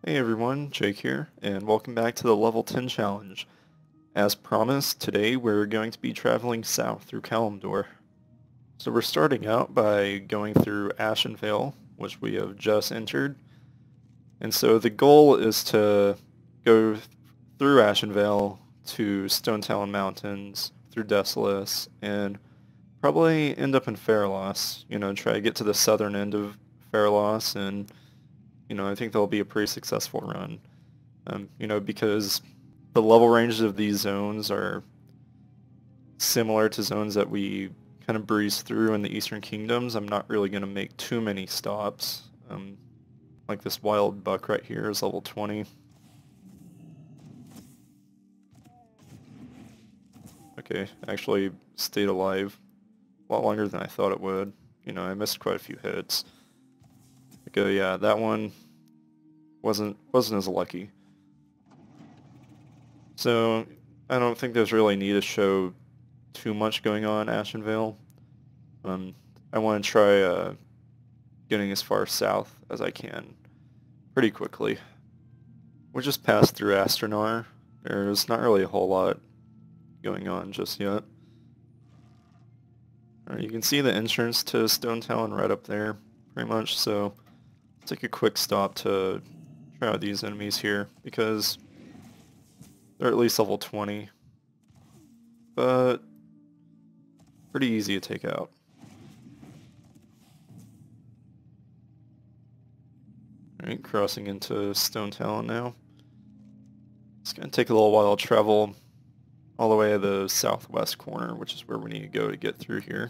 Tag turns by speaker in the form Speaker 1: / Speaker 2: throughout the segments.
Speaker 1: Hey everyone, Jake here, and welcome back to the Level 10 Challenge. As promised, today we're going to be traveling south through Kalimdor. So we're starting out by going through Ashenvale, which we have just entered. And so the goal is to go through Ashenvale to Stonetalon Mountains, through Desolace, and probably end up in Fairloss. Try to get to the southern end of Fairloss, and I think that'll be a pretty successful run. Because the level ranges of these zones are similar to zones that we kind of breeze through in the Eastern Kingdoms. I'm not really going to make too many stops. Like this wild buck right here is level 20. Okay, actually stayed alive a lot longer than I thought it would. I missed quite a few hits. Okay, yeah, that one wasn't as lucky. So I don't think there's really need to show too much going on in Ashenvale. I want to try getting as far south as I can pretty quickly. We just passed through Astronar. There's not really a whole lot going on just yet. Alright, you can see the entrance to Stonetalon right up there, pretty much, so take a quick stop to try out these enemies here, because they're at least level 20, but pretty easy to take out. Alright, crossing into Stonetalon now. It's going to take a little while to travel all the way to the southwest corner, which is where we need to go to get through here.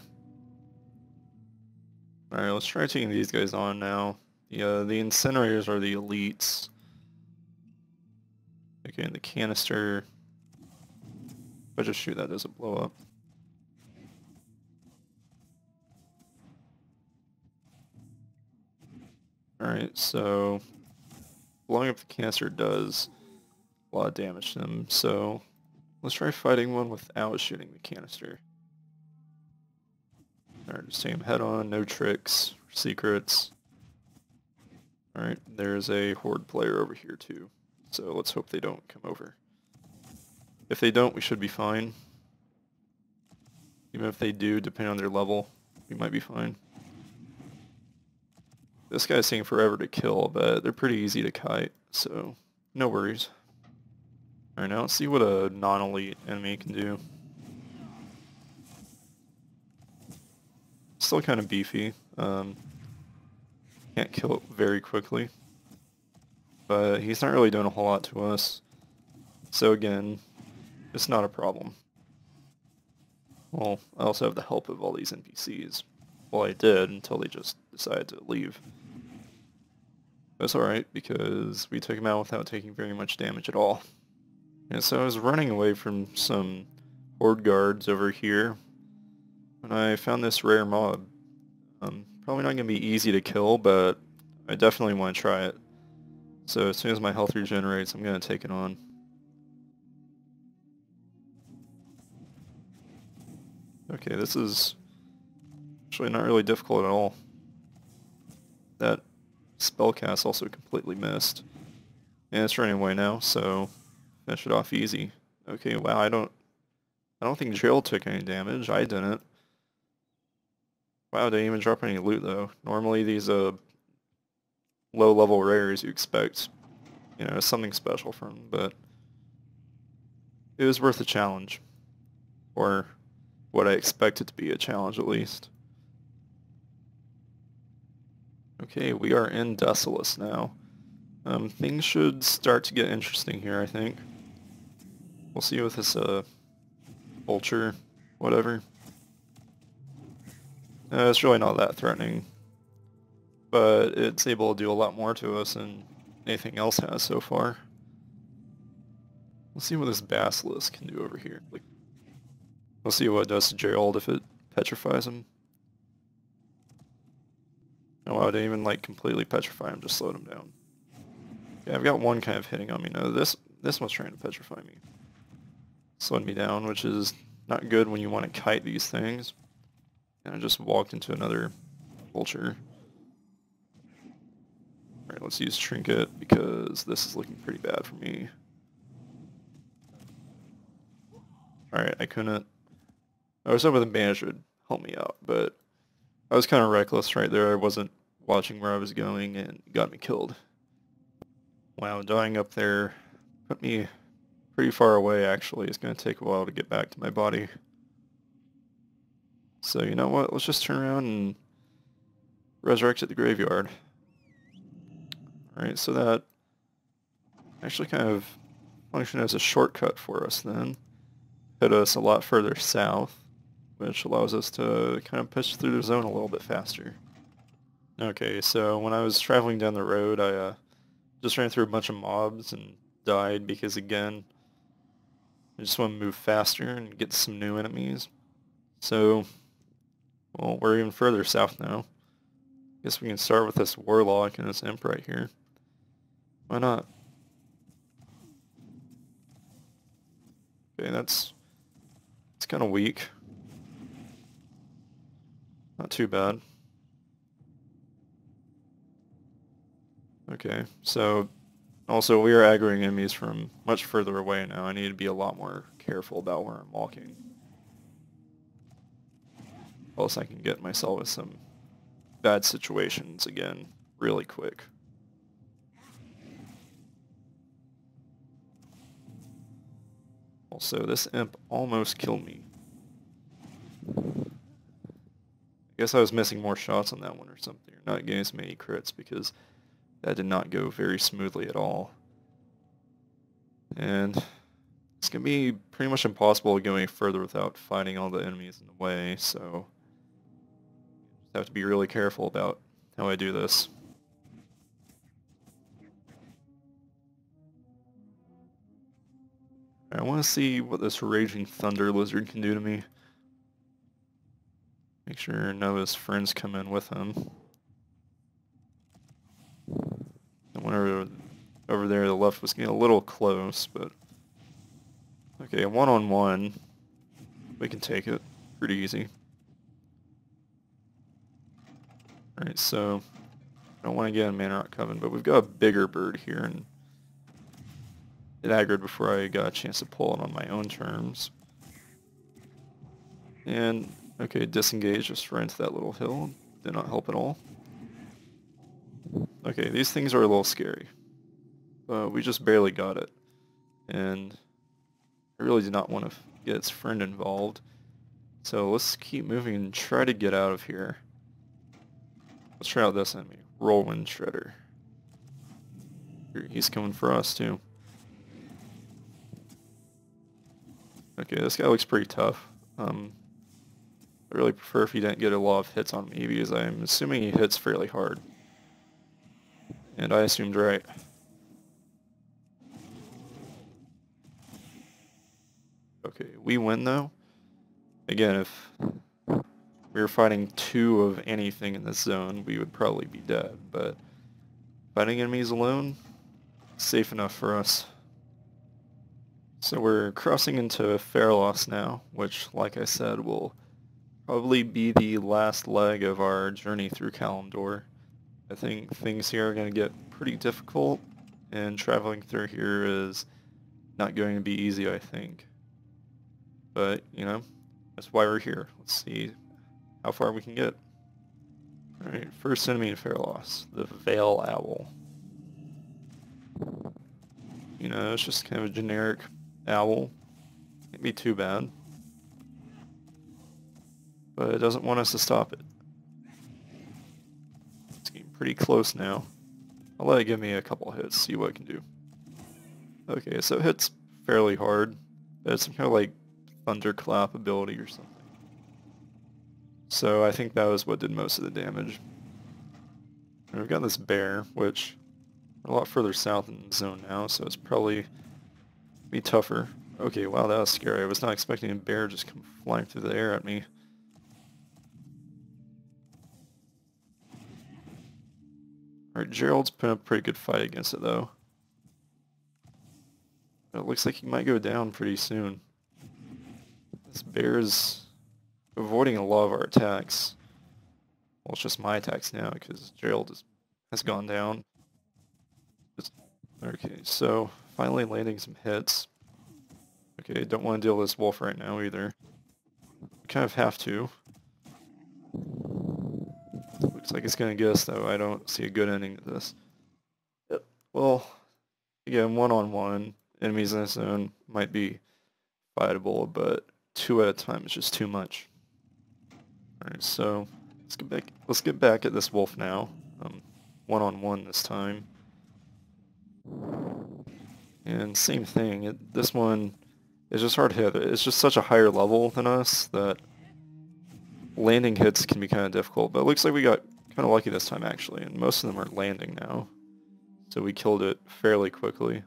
Speaker 1: Alright, let's try taking these guys on now. The incinerators are the elites. Okay, and the canister, if I just shoot that, doesn't blow up. Alright, so blowing up the canister does a lot of damage to them, so let's try fighting one without shooting the canister. Alright, just take him head on, no tricks, secrets. Alright, there's a horde player over here too, so let's hope they don't come over. If they don't, we should be fine. Even if they do, depending on their level, we might be fine. This guy's taking forever to kill, but they're pretty easy to kite, so no worries. Alright, now let's see what a non-elite enemy can do. Still kind of beefy. Can't kill it very quickly. But he's not really doing a whole lot to us. So again, it's not a problem. Well, I also have the help of all these NPCs. Well, I did until they just decided to leave. That's alright, because we took him out without taking very much damage at all. And so I was running away from some horde guards over here when I found this rare mob. Probably not going to be easy to kill, but I definitely want to try it. So as soon as my health regenerates, I'm going to take it on. Okay, this is actually not really difficult at all. That spellcast also completely missed. And it's running away now, so finish it off easy. Okay, wow, I don't think Jail took any damage. I didn't. Wow, didn't even drop any loot though. Normally these low level rares you expect, something special from them, but it was worth a challenge. Or what I expected to be a challenge at least. Okay, we are in Desolace now. Things should start to get interesting here, I think. We'll see with this vulture, whatever. It's really not that threatening, but it's able to do a lot more to us than anything else has so far. Let's see what this Basilisk can do over here. We'll see what it does to Gerald if it petrifies him. Oh wow, I didn't even completely petrify him, just slowed him down. Yeah, I've got one kind of hitting on me now. This one's trying to petrify me. Slowed me down, which is not good when you want to kite these things. And I just walked into another vulture. Alright, let's use Trinket because this is looking pretty bad for me. Alright, I couldn't... I was hoping the bandage would help me out, but I was kind of reckless right there. I wasn't watching where I was going and it got me killed. Wow, dying up there put me pretty far away actually. It's going to take a while to get back to my body. So you know what, let's just turn around and resurrect at the graveyard. Alright, so that actually kind of functioned as a shortcut for us then. Hit us a lot further south, which allows us to kind of push through the zone a little bit faster. Okay, so when I was traveling down the road, I just ran through a bunch of mobs and died because, again, I just want to move faster and get some new enemies. So, well, we're even further south now. Guess we can start with this Warlock and this Imp right here. Why not? Okay, it's kind of weak. Not too bad. Okay, so also we are aggroing enemies from much further away now. I need to be a lot more careful about where I'm walking. Else I can get myself in some bad situations again really quick. Also, this Imp almost killed me. I guess I was missing more shots on that one or something, or not getting as many crits because that did not go very smoothly at all. And it's going to be pretty much impossible to go any further without fighting all the enemies in the way, so I have to be really careful about how I do this. I want to see what this Raging Thunder Lizard can do to me. Make sure none of his friends come in with him. The one over there to the left was getting a little close, but... Okay, one-on-one. We can take it. Pretty easy. Alright, so... I don't want to get in Mana Rock Coven, but we've got a bigger bird here, and... It aggroed before I got a chance to pull it on my own terms. And, okay, disengage just right into that little hill. Did not help at all. Okay, these things are a little scary. But we just barely got it. And I really did not want to get its friend involved. So let's keep moving and try to get out of here. Let's try out this enemy, Whirlwind Shredder. He's coming for us too. Okay, this guy looks pretty tough. I really prefer if he didn't get a lot of hits on me because I'm assuming he hits fairly hard. And I assumed right. Okay, we win though. Again, if we were fighting two of anything in this zone, we would probably be dead, but fighting enemies alone, safe enough for us. So we're crossing into Fairloss now, which, like I said, will probably be the last leg of our journey through Kalimdor. I think things here are going to get pretty difficult, and traveling through here is not going to be easy, I think. But, you know, that's why we're here. Let's see how far we can get. Alright, first enemy in Fairloss, the Veil Owl. You know, it's just kind of a generic owl. Can't be too bad. But it doesn't want us to stop it. It's getting pretty close now. I'll let it give me a couple hits, see what it can do. Okay, so it hits fairly hard, but it's some kind of like thunderclap ability or something. So I think that was what did most of the damage. And we've got this bear, which we're a lot further south in the zone now, so it's probably be tougher. Okay, wow, that was scary. I was not expecting a bear just come flying through the air at me. Alright, Gerald's put up a pretty good fight against it though. But it looks like he might go down pretty soon. This bear is avoiding a lot of our attacks. Well, it's just my attacks now because Gerald has gone down. Okay, so finally landing some hits. Okay, don't want to deal with this wolf right now either. We kind of have to. Looks like it's going to get us though. I don't see a good ending to this. Yep. Well, again, one-on-one, enemies in this zone might be fightable, but 2 at a time is just too much. Alright, so let's get back at this wolf now. One-on-one this time. And same thing, this one is just hard hit. It's just such a higher level than us that landing hits can be kind of difficult, but it looks like we got kind of lucky this time actually, and most of them are landing now. So we killed it fairly quickly.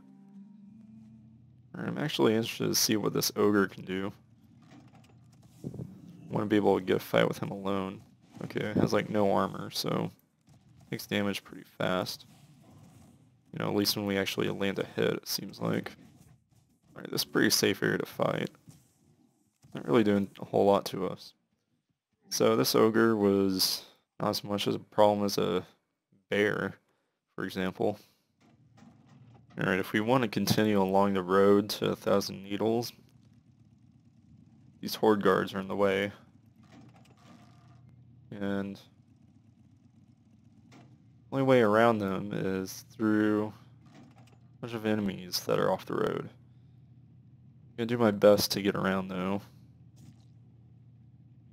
Speaker 1: I'm actually interested to see what this ogre can do. I want to be able to get a fight with him alone. Okay, it has like no armor, so takes damage pretty fast. You know, at least when we actually land a hit, it seems like. Alright, this is a pretty safe area to fight. Not really doing a whole lot to us. So this ogre was not as much as a problem as a bear, for example. Alright, if we want to continue along the road to 1,000 Needles, these horde guards are in the way. And the only way around them is through a bunch of enemies that are off the road. I'm gonna do my best to get around though.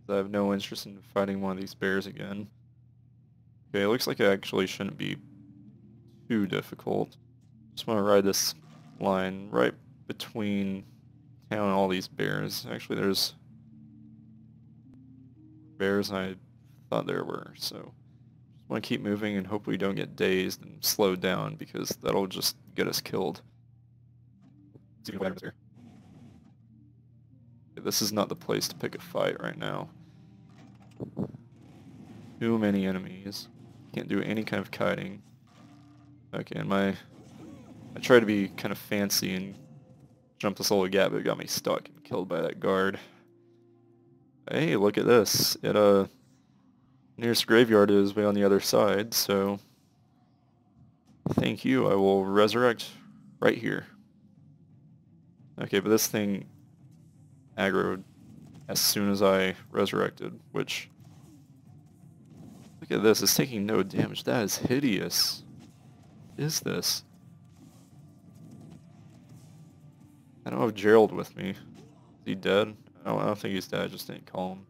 Speaker 1: I have no interest in fighting one of these bears again. Okay, it looks like it actually shouldn't be too difficult. Just want to ride this line right between town and all these bears. Actually, there's bears than I thought there were, so just want to keep moving and hope we don't get dazed and slowed down because that'll just get us killed. This is not the place to pick a fight right now. Too many enemies. Can't do any kind of kiting. Okay, and I tried to be kind of fancy and jump this little gap, but it got me stuck and killed by that guard. Hey, look at this. Nearest graveyard is way on the other side, so thank you. I will resurrect right here. Okay, but this thing aggroed as soon as I resurrected, which... Look at this, it's taking no damage. That is hideous. What is this? I don't have Gerald with me. Is he dead? I don't think he's dead, I just didn't call him.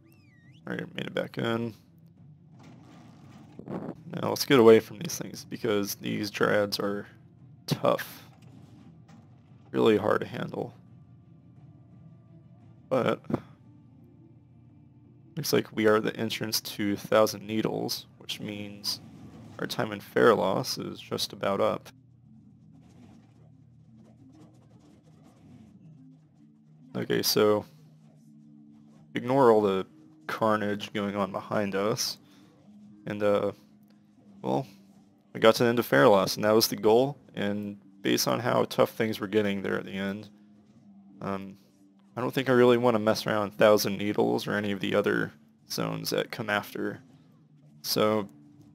Speaker 1: Alright, made it back in. Now let's get away from these things because these dryads are tough. Really hard to handle. But looks like we are the entrance to 1,000 Needles, which means our time in Fairloss is just about up. Okay, so ignore all the carnage going on behind us, and well, we got to the end of Fairloss, and that was the goal, and based on how tough things were getting there at the end, I don't think I really want to mess around with 1,000 Needles or any of the other zones that come after. So,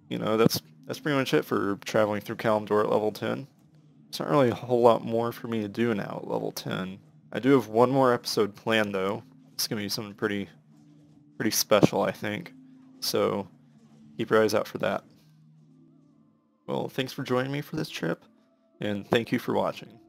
Speaker 1: you know, that's pretty much it for traveling through Kalimdor at level 10. There's not really a whole lot more for me to do now at level 10. I do have one more episode planned though. It's going to be something pretty special, I think. So, keep your eyes out for that. Well, thanks for joining me for this trip, and thank you for watching.